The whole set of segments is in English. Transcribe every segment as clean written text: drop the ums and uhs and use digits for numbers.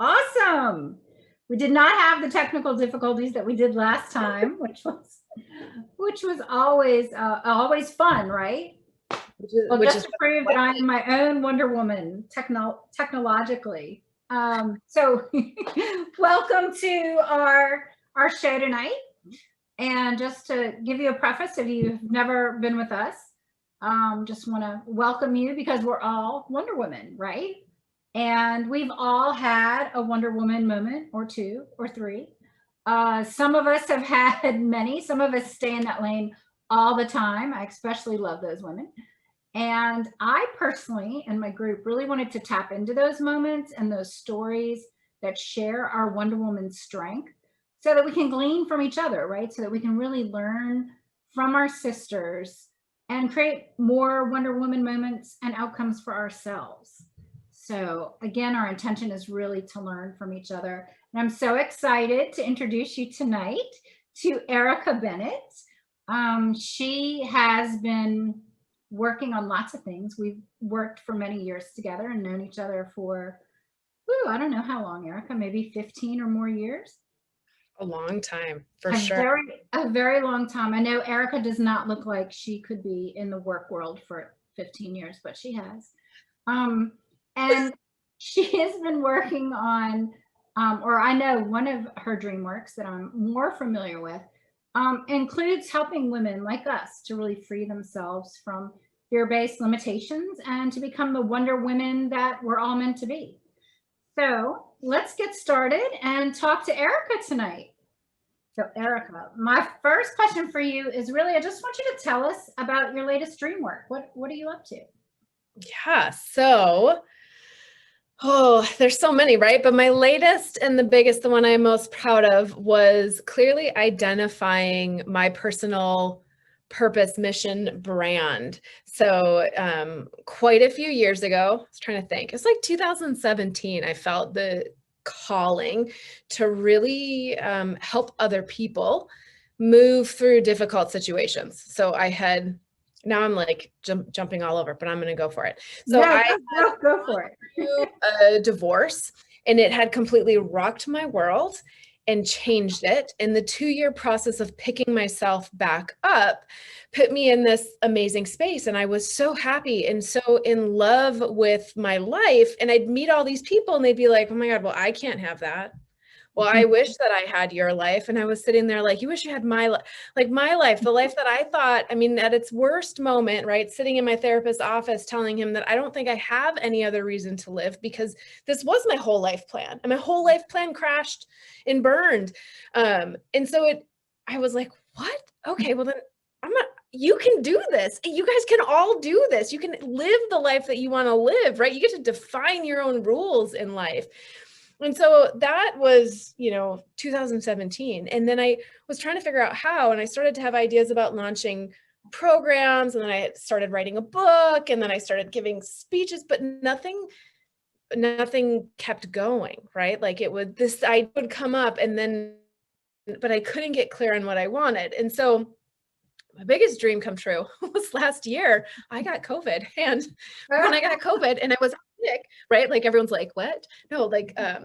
Awesome. We did not have the technical difficulties that we did last time, which was always fun, right? Well, Which just is to prove that I am my own Wonder Woman technologically. So welcome to our show tonight. And just to give you a preface, if you've never been with us, just want to welcome you because we're all Wonder Woman, right? And we've all had a Wonder Woman moment or two or three. Some of us have had many. Some of us stay in that lane all the time. I especially love those women. And I personally and my group really wanted to tap into those moments and those stories that share our Wonder Woman strength so that we can glean from each other, right? So that we can really learn from our sisters and create more Wonder Woman moments and outcomes for ourselves. So again, our intention is really to learn from each other. And I'm so excited to introduce you tonight to ERICA Bennett. She has been working on lots of things. We've worked for many years together and known each other for, I don't know how long, ERICA, maybe 15 or more years. A long time, for sure. A very long time. I know ERICA does not look like she could be in the work world for 15 years, but she has. And she has been working on, or I know one of her dream works that I'm more familiar with, includes helping women like us to really free themselves from fear-based limitations and to become the Wonder Women that we're all meant to be. So let's get started and talk to ERICA tonight. So ERICA, my first question for you is really, I just want you to tell us about your latest dream work. What are you up to? Yeah, so, there's so many, right? But my latest and the biggest, the one I'm most proud of, was clearly identifying my personal purpose, mission, brand. So quite a few years ago, I was trying to think, it's like 2017, I felt the calling to really help other people move through difficult situations. So I had, now I'm like jumping all over, but I'm going to go for it. So no, I go for it. through a divorce, and it had completely rocked my world and changed it. And the 2-year process of picking myself back up put me in this amazing space. And I was so happy and so in love with my life. And I'd meet all these people and they'd be like, oh my God, well, I can't have that. Well, I wish that I had your life. And I was sitting there like, you wish you had my life, like my life, the life that I thought, I mean, at its worst moment, right? Sitting in my therapist's office, telling him that I don't think I have any other reason to live because this was my whole life plan and my whole life plan crashed and burned. And so I was like, what? Okay, well then you can do this. You guys can all do this. You can live the life that you want to live, right? You get to define your own rules in life. And so that was, 2017. And then I was trying to figure out how, and I started to have ideas about launching programs. And then I started writing a book, and then I started giving speeches, but nothing kept going, right? Like this idea would come up but I couldn't get clear on what I wanted. And so my biggest dream come true was last year. I got COVID, and when I got COVID and I was sick, right? Like everyone's like, what? No, like, I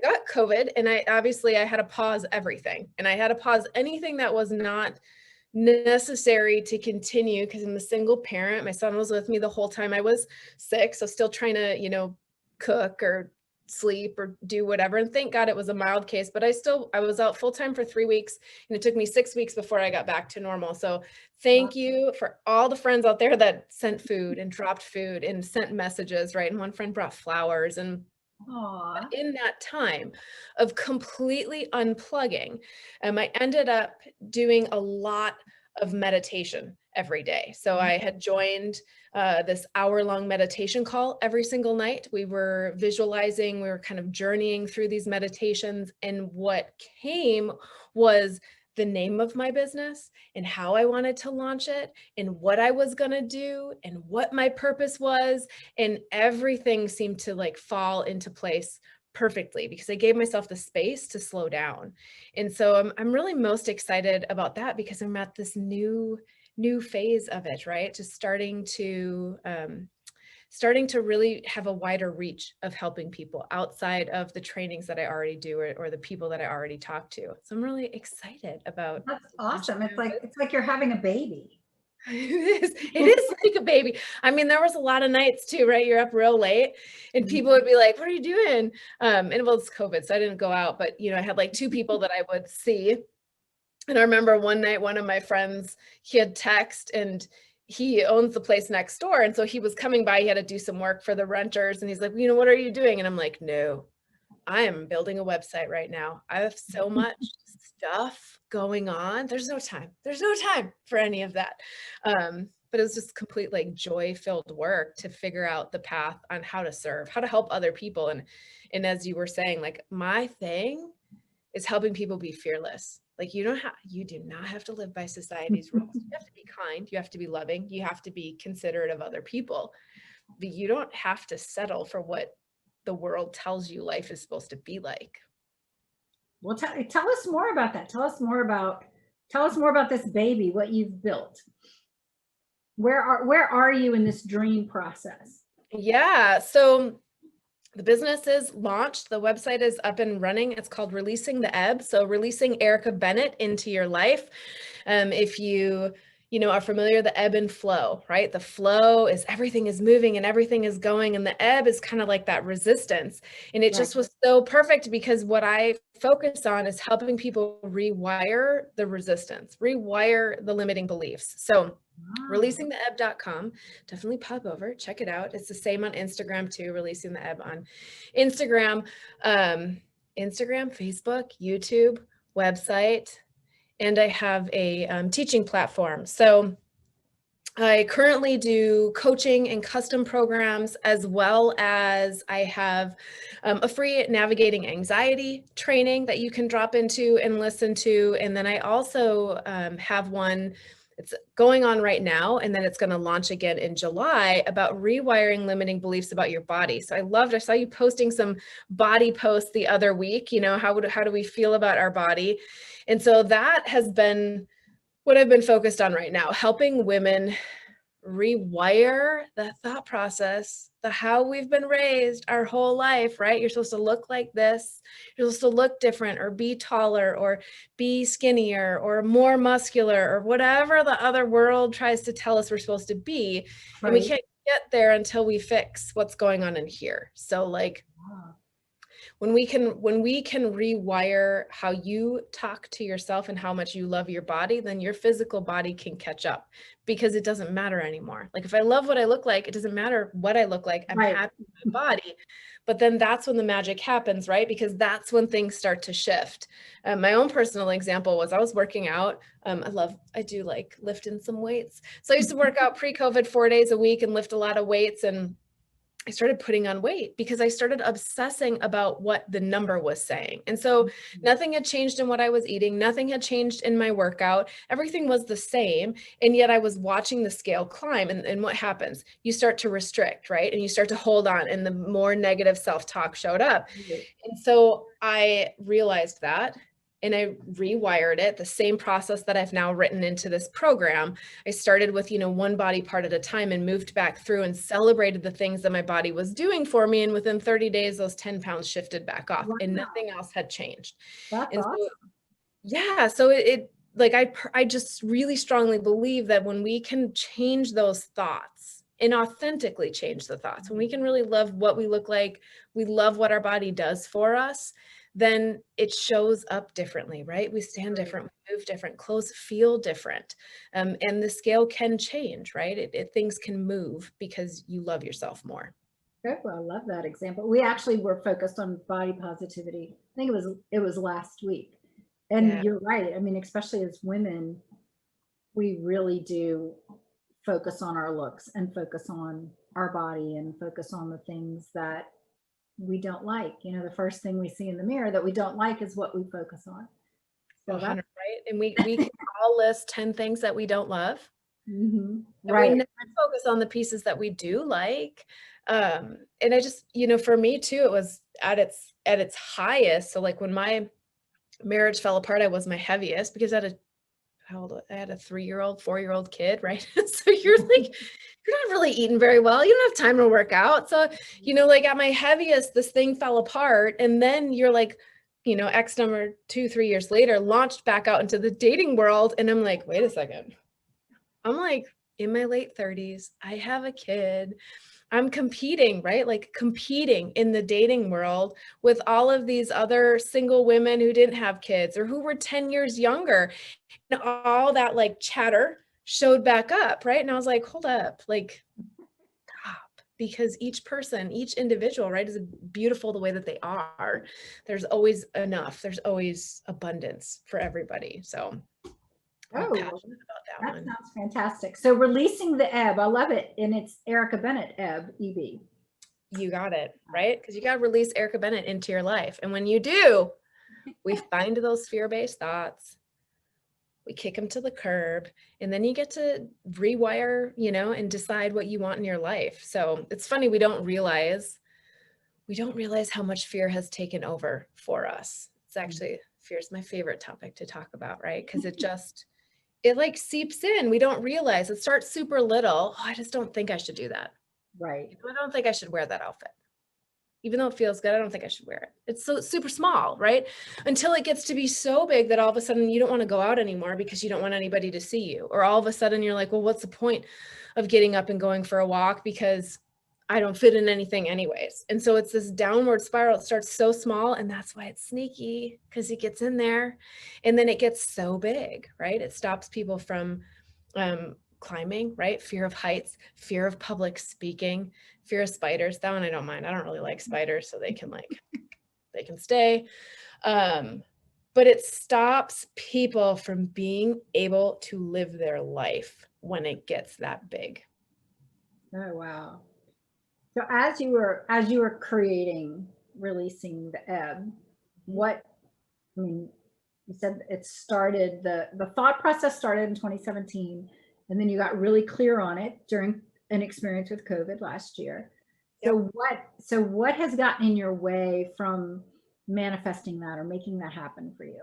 got COVID, and I had to pause everything, and I had to pause anything that was not necessary to continue, because I'm a single parent. My son was with me the whole time I was sick. So still trying to, cook or sleep or do whatever. And thank God it was a mild case, but I was out full time for 3 weeks, and it took me 6 weeks before I got back to normal. So thank you for all the friends out there that sent food and dropped food and sent messages, right? And one friend brought flowers. And in that time of completely unplugging, I ended up doing a lot of meditation every day. So I had joined this hour-long meditation call every single night. We were visualizing, we were kind of journeying through these meditations, and what came was the name of my business and how I wanted to launch it and what I was going to do and what my purpose was. And everything seemed to like fall into place perfectly because I gave myself the space to slow down. And so I'm really most excited about that because I'm at this new phase of it, right? Just starting to starting to really have a wider reach of helping people outside of the trainings that I already do, or the people that I already talk to. So I'm really excited about. That's awesome. It's like you're having a baby. It is like a baby. I mean, there was a lot of nights too, right? You're up real late and people would be like, what are you doing? And well, it's COVID, so I didn't go out, but I had like two people that I would see. And I remember one night, one of my friends, he had text, and he owns the place next door. And so he was coming by, he had to do some work for the renters. And he's like, what are you doing? And I'm like, no, I am building a website right now. I have so much stuff going on. There's no time. There's no time for any of that. But it was just complete like joy-filled work to figure out the path on how to serve, how to help other people. And as you were saying, like, my thing is helping people be fearless. Like, you do not have to live by society's rules. You have to be kind. You have to be loving. You have to be considerate of other people. But you don't have to settle for what the world tells you life is supposed to be like. Well, tell us more about that. Tell us more about this baby, what you've built. Where are you in this dream process? Yeah. So the business is launched. The website is up and running. It's called Releasing the Ebb. So releasing ERICA Bennett into your life. If you are familiar, the ebb and flow, right? The flow is everything is moving and everything is going, and the ebb is kind of like that resistance. And it just was so perfect because what I focus on is helping people rewire the resistance, rewire the limiting beliefs. So releasingtheebb.com, definitely pop over, check it out. It's the same on Instagram too, Releasing the Ebb on Instagram, Facebook, YouTube, website. And I have a teaching platform. So I currently do coaching and custom programs, as well as I have a free navigating anxiety training that you can drop into and listen to. And then I also have one, it's going on right now, and then it's going to launch again in July, about rewiring limiting beliefs about your body. So I saw you posting some body posts the other week, how do we feel about our body? And so that has been what I've been focused on right now, helping women rewire that thought process, the how we've been raised our whole life, right? You're supposed to look like this. You're supposed to look different, or be taller, or be skinnier, or more muscular, or whatever the other world tries to tell us we're supposed to be. Right. And we can't get there until we fix what's going on in here. So like, when we can rewire how you talk to yourself and how much you love your body, then your physical body can catch up, because it doesn't matter anymore. Like, if I love what I look like, it doesn't matter what I look like. I'm happy with my body. But then that's when the magic happens, right? Because that's when things start to shift. My own personal example was I was working out. I do like lifting some weights. So I used to work out pre-COVID 4 days a week and lift a lot of weights, and I started putting on weight because I started obsessing about what the number was saying. And so nothing had changed in what I was eating. Nothing had changed in my workout. Everything was the same. And yet I was watching the scale climb. And what happens? You start to restrict, right? And you start to hold on, and the more negative self-talk showed up. And so I realized that, and I rewired it, the same process that I've now written into this program. I started with, one body part at a time, and moved back through and celebrated the things that my body was doing for me. And within 30 days, those 10 pounds shifted back off. Wow. And nothing else had changed. That's awesome. So, yeah. So I just really strongly believe that when we can change those thoughts and authentically change the thoughts, when we can really love what we look like, we love what our body does for us, then it shows up differently, right? We stand different, we move different, clothes feel different. And the scale can change, right? Things can move because you love yourself more. Good. Well, I love that example. We actually were focused on body positivity. I think it was last week. And yeah, you're right. I mean, especially as women, we really do focus on our looks, and focus on our body, and focus on the things that we don't like. The first thing we see in the mirror that we don't like is what we focus on. So that's right. And we can all list 10 things that we don't love. Mm-hmm. Right. We never focus on the pieces that we do like. And I just, for me too, it was at its highest. So like when my marriage fell apart, I was my heaviest because I had a 3-year-old, 4-year-old kid, right? So you're like you're not really eating very well. You don't have time to work out. So, like at my heaviest, this thing fell apart. And then you're like, X number 2-3 years later, launched back out into the dating world. And I'm like, wait a second. I'm like in my late 30s. I have a kid. I'm competing, right? Like competing in the dating world with all of these other single women who didn't have kids or who were 10 years younger. And all that like chatter showed back up, right? And I was like, hold up, like stop, because each person, each individual, right, is beautiful the way that they are. There's always enough. There's always abundance for everybody. So I'm passionate about that one. Sounds fantastic. So releasing the ebb, I love it. And it's ERICA Bennett ebb, EB. You got it, right? Because you got to release ERICA Bennett into your life. And when you do, we find those fear-based thoughts. We kick them to the curb, and then you get to rewire, and decide what you want in your life. So it's funny, we don't realize how much fear has taken over for us. It's actually, fear is my favorite topic to talk about, right? Because it like seeps in. We don't realize. It starts super little. Oh, I just don't think I should do that. Right. I don't think I should wear that outfit. Even though it feels good, I don't think I should wear it. It's so super small, right? Until it gets to be so big that all of a sudden you don't want to go out anymore because you don't want anybody to see you. Or all of a sudden you're like, well, what's the point of getting up and going for a walk because I don't fit in anything anyways. And so it's this downward spiral. It starts so small, and that's why it's sneaky, because it gets in there and then it gets so big, right? It stops people from climbing, right? Fear of heights, fear of public speaking, fear of spiders. That one I don't mind. I don't really like spiders, so they can stay. But it stops people from being able to live their life when it gets that big. Oh, wow. So as you were creating, releasing the ebb, you said it started, the thought process started in 2017, and then you got really clear on it during an experience with COVID last year. Yep. So what has gotten in your way from manifesting that or making that happen for you?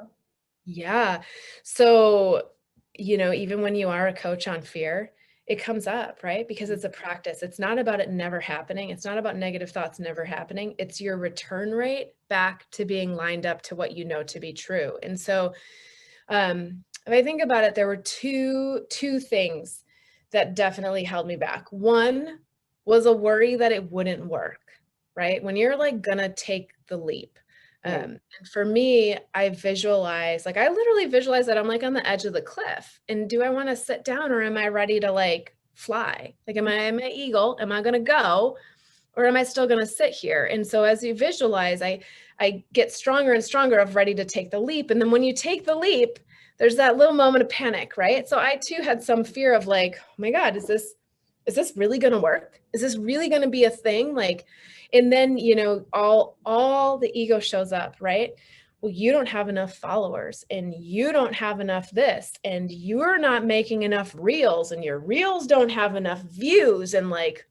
Yeah. So, even when you are a coach on fear, it comes up, right? Because it's a practice. It's not about it never happening. It's not about negative thoughts never happening. It's your return rate back to being lined up to what you know to be true. And so, if I think about it, there were two things that definitely held me back. One was a worry that it wouldn't work, right? When you're like gonna take the leap. And for me, I literally visualize that I'm like on the edge of the cliff. And do I want to sit down, or am I ready to like fly? Like, am I an eagle? Am I going to go? Or am I still going to sit here? And so as you visualize, I get stronger and stronger of ready to take the leap. And then when you take the leap, there's that little moment of panic, right? So I too had some fear of like, oh my God, is this really going to work? Is this really going to be a thing? Like, and then, all the ego shows up, right? Well, you don't have enough followers, and you don't have enough this, and you're not making enough reels, and your reels don't have enough views, and like,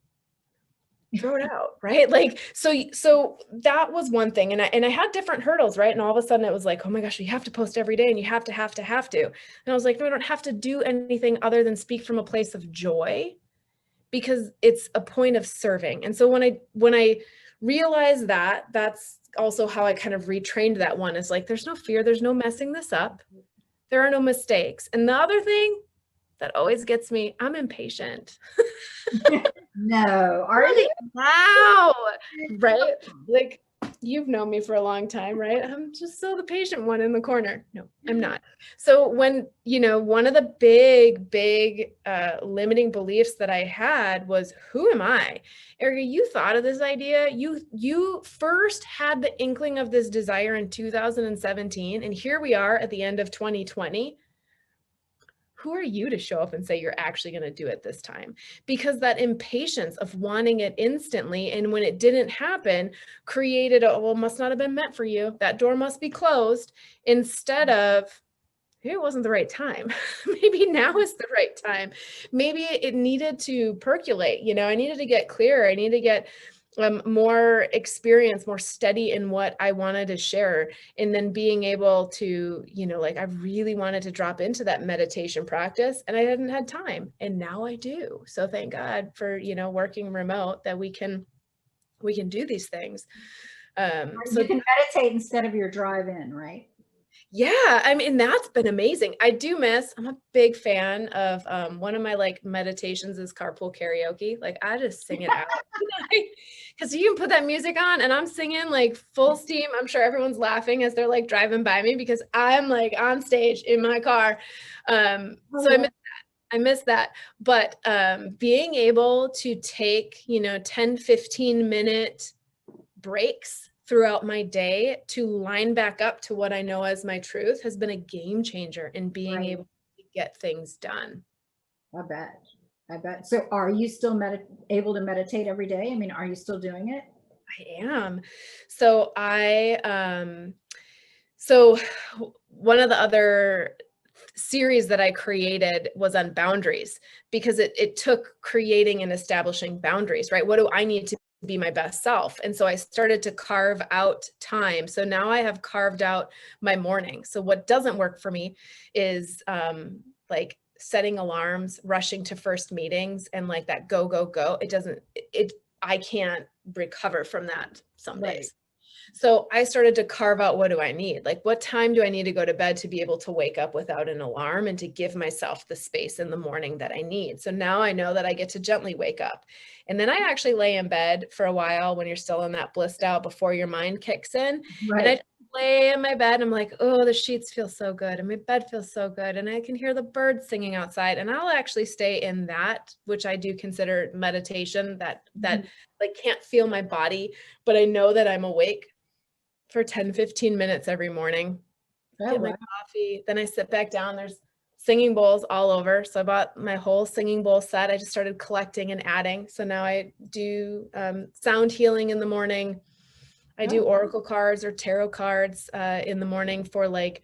throw it out, right? Like, so that was one thing. And I had different hurdles, right? And all of a sudden it was like, oh my gosh, you have to post every day, and you have to. And I was like, no, I don't have to do anything other than speak from a place of joy, because it's a point of serving. And so when I realized that, that's also how I kind of retrained that one, is like, there's no fear, there's no messing this up. There are no mistakes. And the other thing that always gets me, I'm impatient. No, are you? Wow. Right? Like, you've known me for a long time, right? I'm just so the patient one in the corner. No, I'm not. So when, one of the big limiting beliefs that I had was, who am I? ERICA, you thought of this idea. You first had the inkling of this desire in 2017. And here we are at the end of 2020. Who are you to show up and say you're actually going to do it this time? Because that impatience of wanting it instantly, and when it didn't happen, created well, must not have been meant for you. That door must be closed, instead of, it wasn't the right time. Maybe now is the right time. Maybe it needed to percolate. I needed to get clearer. I needed to get more experience, more steady in what I wanted to share. And then being able to, like I really wanted to drop into that meditation practice and I hadn't had time. And now I do. So thank God for, working remote that we can do these things. You can meditate instead of your drive in, right? Yeah, I mean, that's been amazing. I'm a big fan of one of my like meditations is carpool karaoke. Like I just sing it out. Because you can put that music on and I'm singing like full steam. I'm sure everyone's laughing as they're like driving by me because I'm like on stage in my car. So I miss that. But being able to take, 10, 15-minute breaks throughout my day to line back up to what I know as my truth has been a game changer in being able to get things done. I bet. So are you still able to meditate every day? I mean, are you still doing it? I am. So so one of the other series that I created was on boundaries because it took creating and establishing boundaries, right? What do I need to be my best self? And so I started to carve out time. So now I have carved out my morning. So what doesn't work for me is like setting alarms, rushing to first meetings and like that go, go, go. I can't recover from that some days. So I started to carve out, what do I need? Like, what time do I need to go to bed to be able to wake up without an alarm and to give myself the space in the morning that I need? So now I know that I get to gently wake up. And then I actually lay in bed for a while when you're still in that blissed out before your mind kicks in. And I lay in my bed and I'm like, oh, the sheets feel so good and my bed feels so good and I can hear the birds singing outside. And I'll actually stay in that, which I do consider meditation, that like can't feel my body, but I know that I'm awake for 10, 15 minutes every morning. Get my coffee. Then I sit back down. There's singing bowls all over. So I bought my whole singing bowl set. I just started collecting and adding. So now I do sound healing in the morning. I do oracle cards or tarot cards in the morning for like,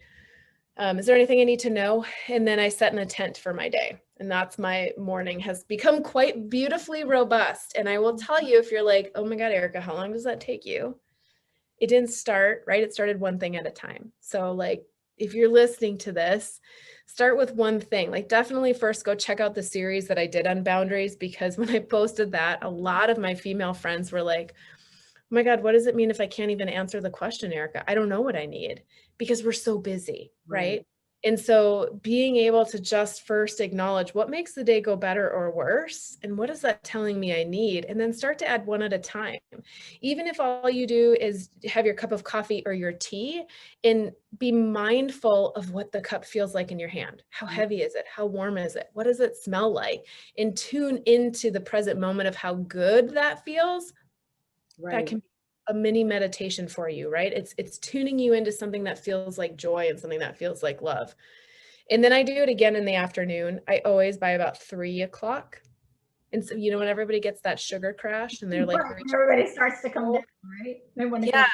is there anything I need to know? And then I set an intent for my day. And that's my morning has become quite beautifully robust. And I will tell you, if you're like, oh my God, Erica, how long does that take you? It didn't start, right? It started one thing at a time. So like, if you're listening to this, start with one thing. Like definitely first go check out the series that I did on boundaries, because when I posted that, a lot of my female friends were like, oh my God, what does it mean if I can't even answer the question, Erica? I don't know what I need, because we're so busy, right? And so being able to just first acknowledge what makes the day go better or worse, and what is that telling me I need, and then start to add one at a time. Even if all you do is have your cup of coffee or your tea, and be mindful of what the cup feels like in your hand. How heavy is it? How warm is it? What does it smell like? And tune into the present moment of how good that feels. That can be a mini meditation for you, right? It's tuning you into something that feels like joy and something that feels like love. And then I do it again in the afternoon. I always by about 3 o'clock. And so, when everybody gets that sugar crash and they're like, everybody starts to come down, right? Yeah.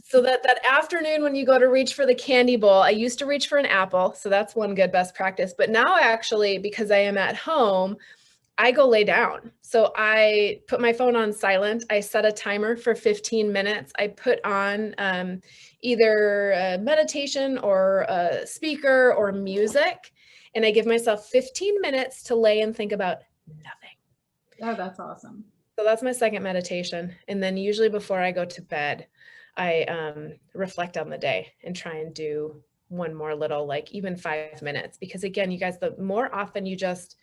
So that afternoon when you go to reach for the candy bowl, I used to reach for an apple. So that's one good best practice. But now actually, because I am at home, I go lay down. So I put my phone on silent. I set a timer for 15 minutes. I put on either a meditation or a speaker or music. And I give myself 15 minutes to lay and think about nothing. Oh, that's awesome. So that's my second meditation. And then usually before I go to bed, I reflect on the day and try and do one more little, like even 5 minutes. Because again, you guys, the more often you just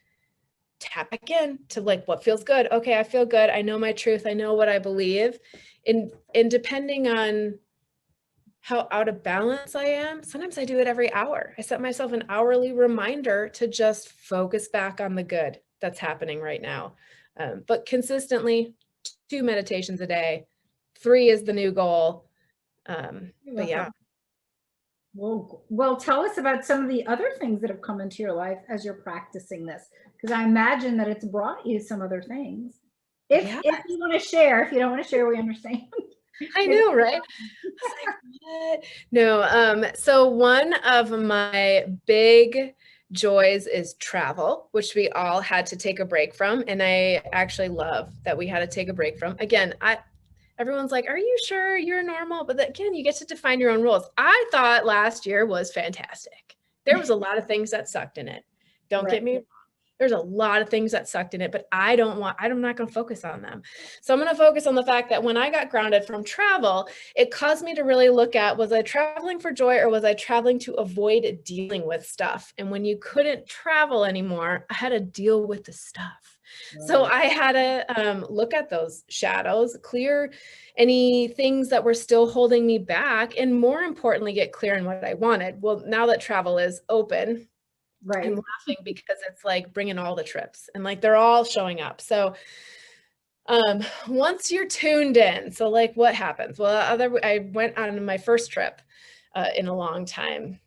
tap back in to like what feels good. Okay, I feel good. I know my truth. I know what I believe. And depending on how out of balance I am, sometimes I do it every hour. I set myself an hourly reminder to just focus back on the good that's happening right now. But consistently, 2 meditations a day. 3 is the new goal. But yeah. Well, tell us about some of the other things that have come into your life as you're practicing this, because I imagine that it's brought you some other things. If you want to share, if you don't want to share, we understand. I know, right? I was like, what? No. So one of my big joys is travel, which we all had to take a break from. And I actually love that we had to take a break from. Again, everyone's like, are you sure you're normal? But again, you get to define your own rules. I thought last year was fantastic. There was a lot of things that sucked in it. Don't get me wrong. There's a lot of things that sucked in it, but I'm not going to focus on them. So I'm going to focus on the fact that when I got grounded from travel, it caused me to really look at, was I traveling for joy or was I traveling to avoid dealing with stuff? And when you couldn't travel anymore, I had to deal with the stuff. So I had to look at those shadows, clear any things that were still holding me back, and more importantly, get clear on what I wanted. Well, now that travel is open, Right. I'm laughing because it's like bringing all the trips and like they're all showing up. So once you're tuned in, so like what happens? Well, I went on my first trip in a long time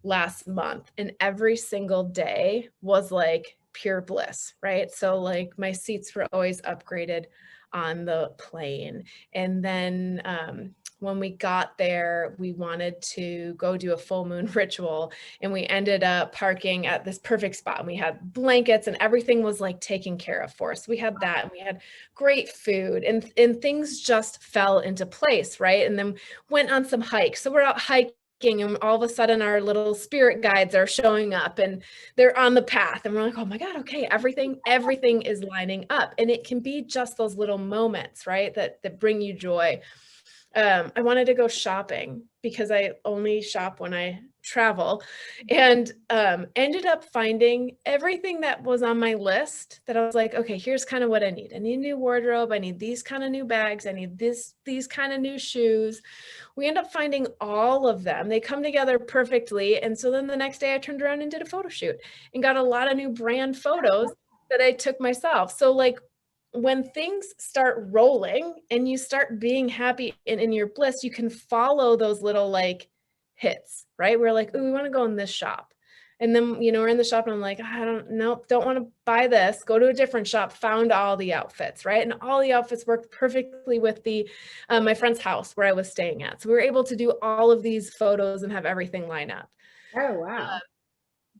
last month, and every single day was like pure bliss, right? So like my seats were always upgraded on the plane. And then when we got there, we wanted to go do a full moon ritual, and we ended up parking at this perfect spot, and we had blankets and everything was like taken care of for us. We had that, and we had great food, and things just fell into place, right? And then went on some hikes. So we're out hiking, and all of a sudden our little spirit guides are showing up and they're on the path, and we're like, oh my God, okay, everything is lining up. And it can be just those little moments, right, that bring you joy. I wanted to go shopping because I only shop when I travel, and ended up finding everything that was on my list that I was like, okay, here's kind of what I need. I need a new wardrobe. I need these kind of new bags. I need these kind of new shoes. We end up finding all of them. They come together perfectly. And so then the next day I turned around and did a photo shoot and got a lot of new brand photos that I took myself. So like when things start rolling and you start being happy and in your bliss, you can follow those little like hits, right? We're like, oh, we want to go in this shop. And then, we're in the shop and I'm like, I don't want to buy this, go to a different shop, found all the outfits, right? And all the outfits worked perfectly with my friend's house where I was staying at. So we were able to do all of these photos and have everything line up. Oh, wow.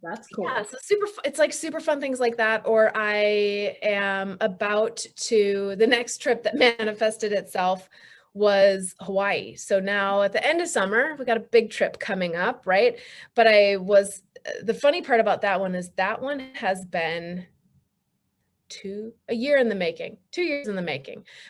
That's cool. Yeah, so it's like super fun things like that. Or I am about to, the next trip that manifested itself was Hawaii. So now at the end of summer, we got a big trip coming up, right? But the funny part about that one is that one has been 2 years in the making.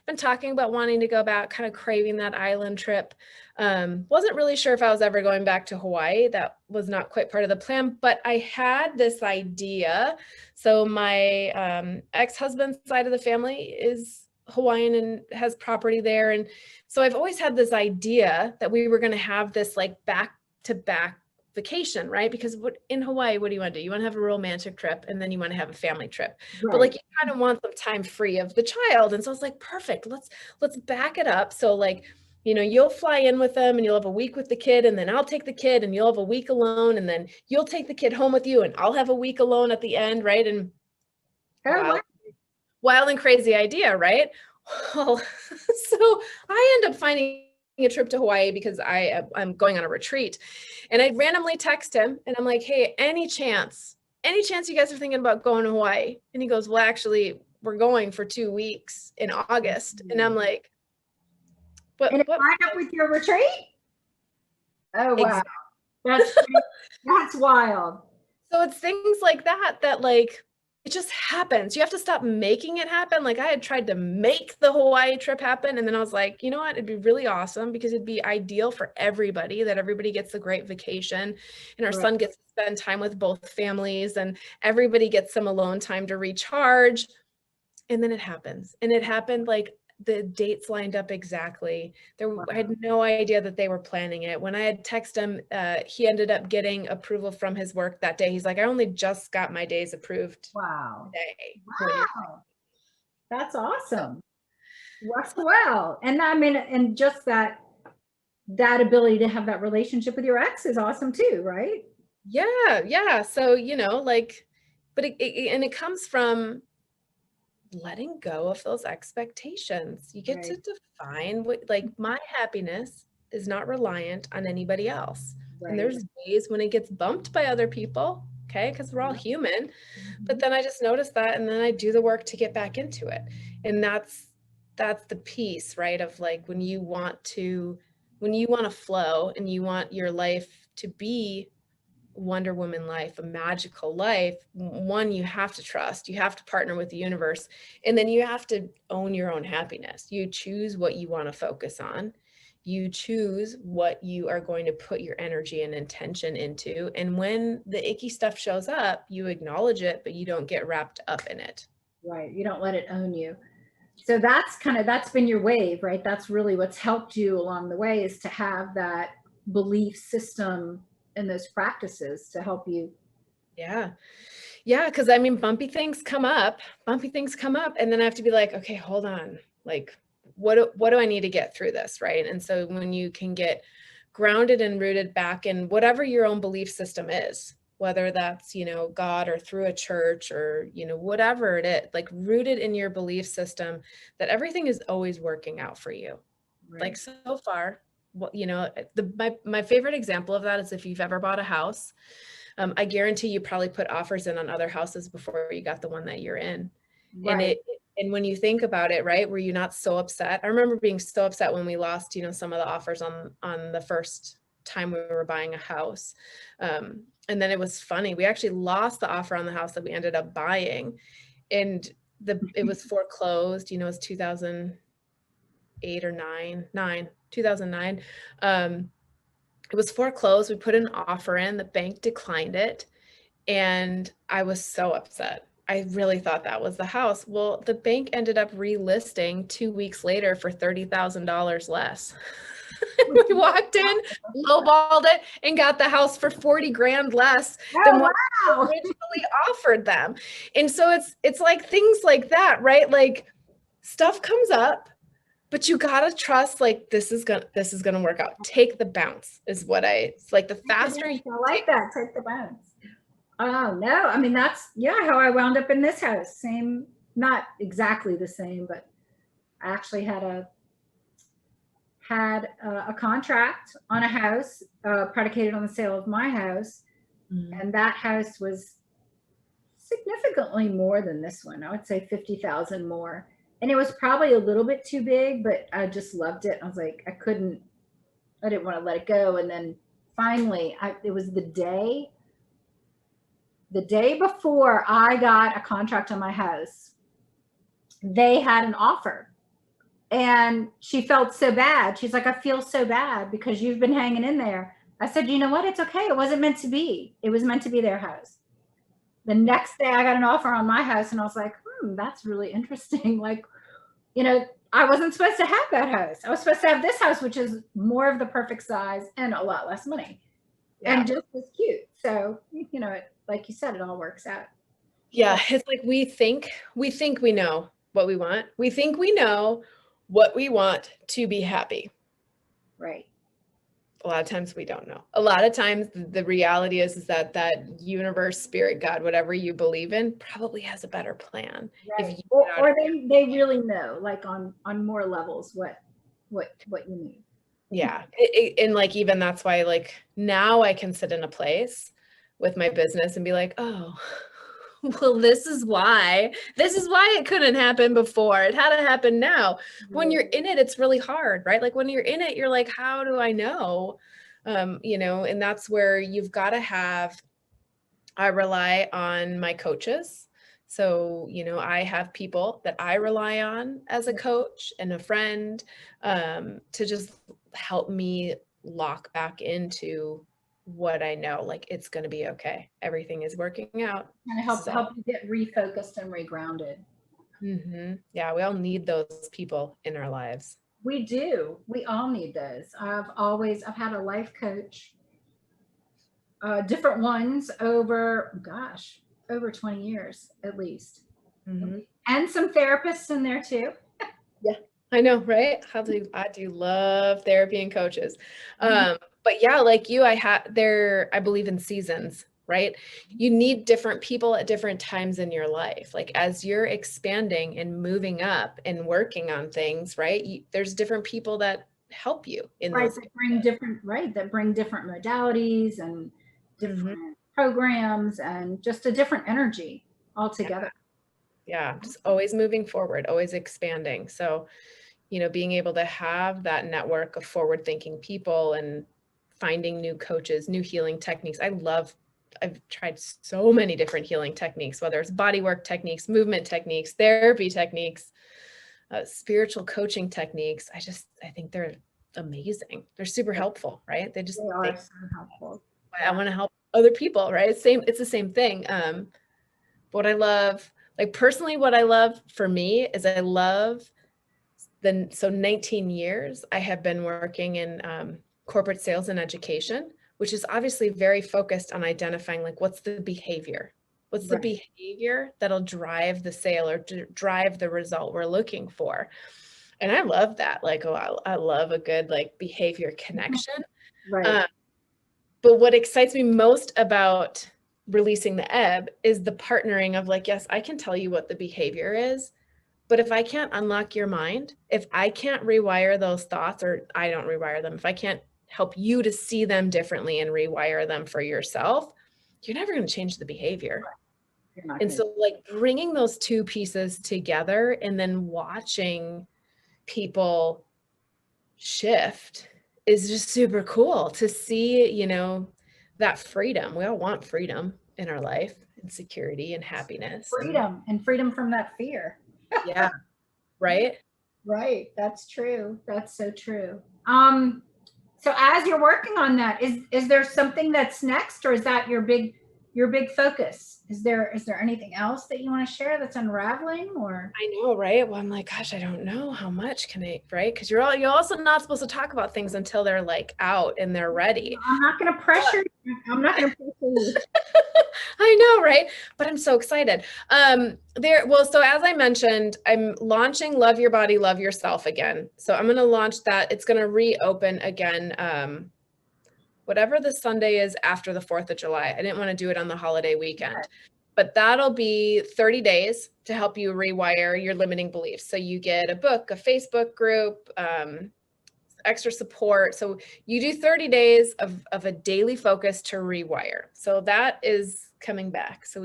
Been talking about wanting to go back, kind of craving that island trip. Wasn't really sure if I was ever going back to Hawaii. That was not quite part of the plan, but I had this idea. So my ex-husband's side of the family is Hawaiian and has property there. And so I've always had this idea that we were going to have this like back-to-back vacation, right? Because in Hawaii, what do you want to do? You want to have a romantic trip, and then you want to have a family trip. Right. But like you kind of want some time free of the child. And so I was like, perfect, let's back it up. So like, you'll fly in with them and you'll have a week with the kid, and then I'll take the kid and you'll have a week alone, and then you'll take the kid home with you and I'll have a week alone at the end, right? And wild and crazy idea, right? Well, so I end up finding a trip to Hawaii because I'm going on a retreat, and I randomly text him and I'm like, hey, any chance you guys are thinking about going to Hawaii? And he goes, well, actually we're going for 2 weeks in August. And I'm like, what line up with your retreat? Oh, wow. Exactly. That's wild. So it's things like that like it just happens. You have to stop making it happen. Like I had tried to make the Hawaii trip happen, and then I was like, you know what? It'd be really awesome because it'd be ideal for everybody, that everybody gets a great vacation, and our son gets to spend time with both families, and everybody gets some alone time to recharge. And then it happens. And it happened like the dates lined up exactly. I had no idea that they were planning it. When I had texted him, he ended up getting approval from his work that day. He's like, I only just got my days approved. Wow. Today. Wow. That's awesome. Wow. And I mean, and just that ability to have that relationship with your ex is awesome too, right? Yeah. So, but it comes from letting go of those expectations. You get to define what, like, my happiness is not reliant on anybody else. And there's days when it gets bumped by other people. okay? Because we're all human. But then I just noticed that, and then I do the work to get back into it. And that's the piece, right? Of like when you want to flow and you want your life to be Wonder Woman life, a magical life, one, you have to trust, you have to partner with the universe, and then you have to own your own happiness. You choose what you want to focus on. You choose what you are going to put your energy and intention into. And when the icky stuff shows up, you acknowledge it, but you don't get wrapped up in it. Right. You don't let it own you. So that's been your wave, right? That's really what's helped you along the way, is to have that belief system and those practices to help you. Yeah. Yeah. Cause I mean, bumpy things come up, and then I have to be like, okay, hold on. Like, what do I need to get through this? Right. And so when you can get grounded and rooted back in whatever your own belief system is, whether that's, God or through a church or, whatever it is, like rooted in your belief system, that everything is always working out for you. Right. Like so far, my favorite example of that is if you've ever bought a house. I guarantee you probably put offers in on other houses before you got the one that you're in. Right. And when you think about it, right, were you not so upset? I remember being so upset when we lost, some of the offers on the first time we were buying a house. And then it was funny. We actually lost the offer on the house that we ended up buying. And it was foreclosed, it was 2008 or 2009. It was foreclosed. We put an offer in, the bank declined it. And I was so upset. I really thought that was the house. Well, the bank ended up relisting 2 weeks later for $30,000 less. We walked in, lowballed it, and got the house for 40 grand less than what we originally offered them. And so it's like things like that, right? Like stuff comes up, but you gotta trust, like this is gonna work out. Take the bounce is what it's like. The faster you take the bounce. Oh no, I mean that's how I wound up in this house. Same, not exactly the same, but I actually had a contract on a house predicated on the sale of my house, and that house was significantly more than this one. I would say 50,000 more. And it was probably a little bit too big, but I just loved it. I was like, I didn't want to let it go. And then finally, it was the day before I got a contract on my house, they had an offer. And she felt so bad. She's like, I feel so bad because you've been hanging in there. I said, you know what? It's okay. It wasn't meant to be. It was meant to be their house. The next day I got an offer on my house and I was like, that's really interesting. Like, I wasn't supposed to have that house. I was supposed to have this house, which is more of the perfect size and a lot less money and just as cute. So, like you said, it all works out. Yeah. It's like we think we know what we want. We think we know what we want to be happy. Right. A lot of times we don't know. A lot of times the reality is that universe, spirit, God, whatever you believe in, probably has a better plan. Right. Or they really know, like on more levels, what you need. Yeah. And like, even that's why, like, now I can sit in a place with my business and be like, oh, well, this is why it couldn't happen before. It had to happen now. When you're in it, it's really hard, right? Like when you're in it, you're like, how do I know? And that's where you've got to have, I rely on my coaches. So, I have people that I rely on as a coach and a friend, to just help me lock back into what I know, like it's going to be okay. Everything is working out. And help you get refocused and regrounded. Yeah, we all need those people in our lives. We do. We all need those. I've had a life coach, different ones over 20 years at least. And some therapists in there too. Yeah, I know, right? I do love therapy and coaches. But yeah, like you, I believe in seasons, right? You need different people at different times in your life. Like as you're expanding and moving up and working on things, right? There's different people that help you in those. That bring different modalities and different programs and just a different energy altogether. Yeah, just always moving forward, always expanding. So, you know, being able to have that network of forward thinking people and finding new coaches, new healing techniques. I've tried so many different healing techniques, whether it's body work techniques, movement techniques, therapy techniques, spiritual coaching techniques. I think they're amazing. They're super helpful, right? They are so helpful. I want to help other people, right? It's the same thing. What I love, like personally, what I love for me is I love so 19 years I have been working in corporate sales and education, which is obviously very focused on identifying like what's the behavior that'll drive the sale or drive the result we're looking for. And I love that. Like, oh, I love a good like behavior connection. Right. But what excites me most about releasing the ebb is the partnering of like, yes, I can tell you what the behavior is, but if I can't unlock your mind, if I can't rewire those thoughts, or I don't rewire them, if I can't help you to see them differently and rewire them for yourself, you're never going to change the behavior. And so like bringing those two pieces together and then watching people shift is just super cool to see, you know, that freedom. We all want freedom in our life and security and happiness. And freedom from that fear. Yeah. Right. Right. That's true. That's so true. So as you're working on that, is there something that's next, or is that your big focus? Is there anything else that you want to share that's unraveling? Or I know, right? Well, I'm like, gosh, I don't know how much can I, right? Because you're also not supposed to talk about things until they're like out and they're ready. I'm not going to pressure you. I'm not going to pressure you. I know, right? But I'm so excited. So as I mentioned, I'm launching Love Your Body, Love Yourself again. So I'm going to launch that. It's going to reopen again. Whatever the Sunday is after the 4th of July. I didn't want to do it on the holiday weekend, but that'll be 30 days to help you rewire your limiting beliefs. So you get a book, a Facebook group, extra support. So you do 30 days of a daily focus to rewire. So that is coming back. So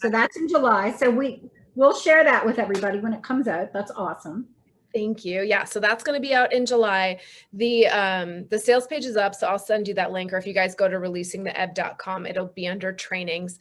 that's in July. So we'll share that with everybody when it comes out. That's awesome. Thank you. Yeah. So that's going to be out in July. The sales page is up. So I'll send you that link, or if you guys go to releasingtheebb.com, it'll be under trainings.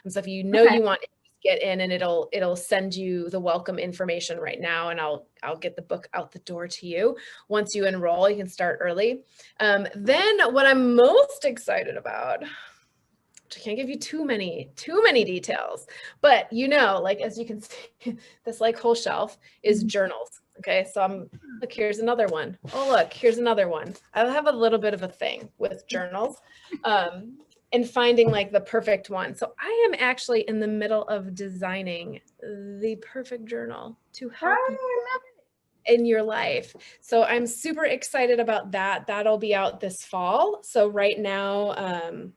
And so if you know you want to get in, and it'll send you the welcome information right now. And I'll get the book out the door to you. Once you enroll, you can start early. Then what I'm most excited about, which I can't give you too many details, but you know, like, as you can see, this like whole shelf is journals. Okay. So look, here's another one. Oh, look, here's another one. I have a little bit of a thing with journals, and finding like the perfect one. So I am actually in the middle of designing the perfect journal to help you in your life. So I'm super excited about that. That'll be out this fall. So right now,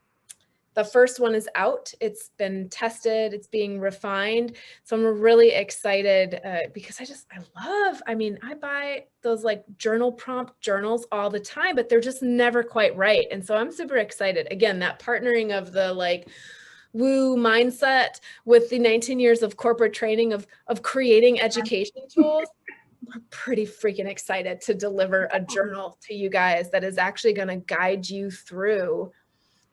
the first one is out. It's been tested. It's being refined. So I'm really excited because I buy those like journal prompt journals all the time, but they're just never quite right. And so I'm super excited. Again, that partnering of the like woo mindset with the 19 years of corporate training of creating education tools. I'm pretty freaking excited to deliver a journal to you guys that is actually going to guide you through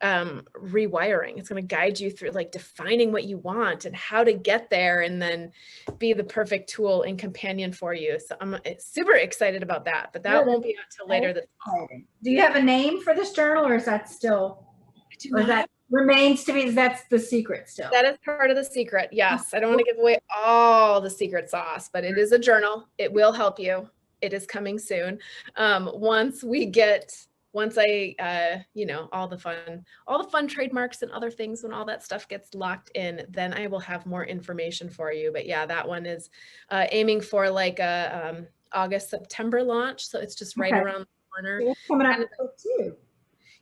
rewiring. It's going to guide you through like defining what you want and how to get there, and then be the perfect tool and companion for you. So I'm super excited about that, but that won't be out till later this fall. Do you have a name for this journal, or is that still, remains to be, that's the secret still? That is part of the secret. Yes. I don't want to give away all the secret sauce, but it is a journal. It will help you. It is coming soon. Once I, all the fun trademarks and other things, when all that stuff gets locked in, then I will have more information for you. But yeah, that one is aiming for like a August, September launch. So it's just right around the corner. So it's coming up too.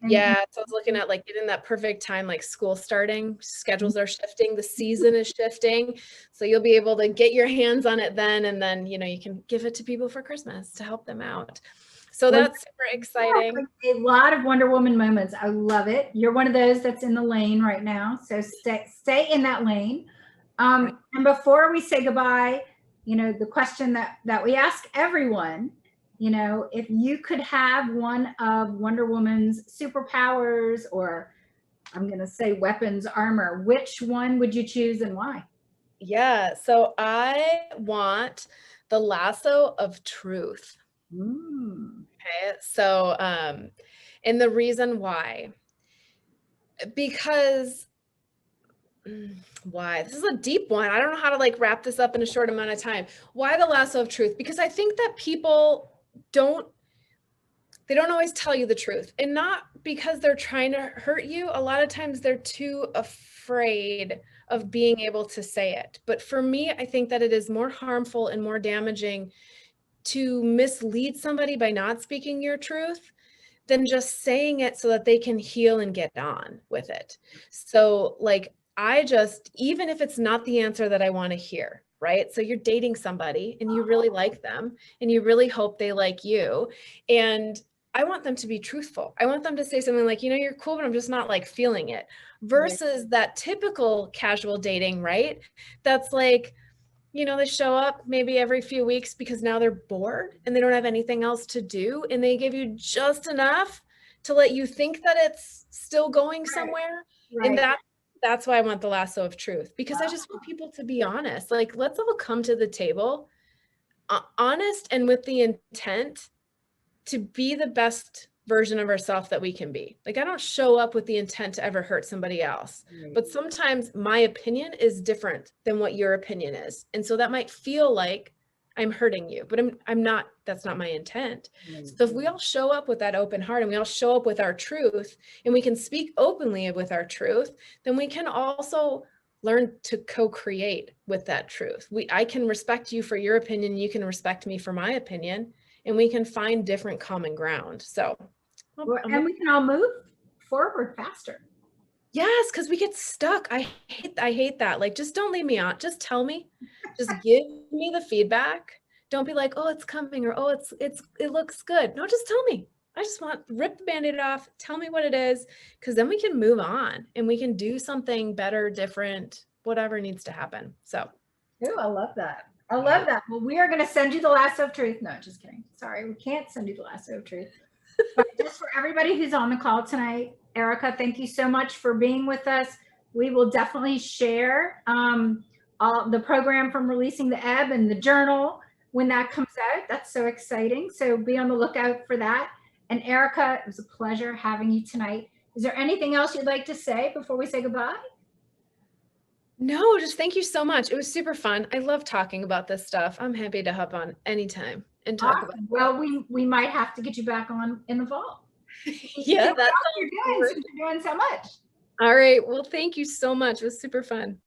Yeah. So I was looking at like getting that perfect time, like school starting, schedules are shifting, the season is shifting. So you'll be able to get your hands on it then, and then, you can give it to people for Christmas to help them out. So Well, that's super exciting. a lot of Wonder Woman moments. I love it. You're one of those that's in the lane right now. So stay in that lane. And before we say goodbye, the question that we ask everyone, if you could have one of Wonder Woman's superpowers, or I'm going to say weapons, armor, which one would you choose and why? Yeah, so I want the lasso of truth. Okay, so and the reason why, because why? This is a deep one. I don't know how to like wrap this up in a short amount of time. Why the lasso of truth? Because I think that people don't always tell you the truth, and not because they're trying to hurt you. A lot of times they're too afraid of being able to say it. But for me, I think that it is more harmful and more damaging to mislead somebody by not speaking your truth than just saying it so that they can heal and get on with it. So like, even if it's not the answer that I want to hear, right? So you're dating somebody and you really like them and you really hope they like you. And I want them to be truthful. I want them to say something like, you're cool, but I'm just not like feeling it, versus that typical casual dating, right? That's like, they show up maybe every few weeks because now they're bored and they don't have anything else to do. And they give you just enough to let you think that it's still going somewhere. And that's why I want the lasso of truth, because I just want people to be honest. Like, let's all come to the table honest and with the intent to be the best version of ourselves that we can be. Like, I don't show up with the intent to ever hurt somebody else, but sometimes my opinion is different than what your opinion is. And so that might feel like I'm hurting you, but I'm not, that's not my intent. So if we all show up with that open heart and we all show up with our truth and we can speak openly with our truth, then we can also learn to co-create with that truth. I can respect you for your opinion. You can respect me for my opinion, and we can find different common ground. So, and we can all move forward faster. Yes, because we get stuck. I hate that. Like, just don't leave me out. Just tell me. Just give me the feedback. Don't be like, oh, it's coming, or oh, it looks good. No, just tell me. I just want rip the Band-Aid off. Tell me what it is, because then we can move on and we can do something better, different, whatever needs to happen. So, oh, I love that. I love that. Well, we are going to send you the lasso of truth. No, just kidding. Sorry, we can't send you the lasso of truth. But just for everybody who's on the call tonight, ERICA, thank you so much for being with us. We will definitely share all the program from Releasing the Ebb and the journal when that comes out. That's so exciting. So be on the lookout for that. And ERICA, it was a pleasure having you tonight. Is there anything else you'd like to say before we say goodbye? No, just thank you so much. It was super fun. I love talking about this stuff. I'm happy to hop on anytime and talk about it. Well, we might have to get you back on in the fall. Yeah, that's what you're doing since you're doing so much. All right. Well, thank you so much. It was super fun.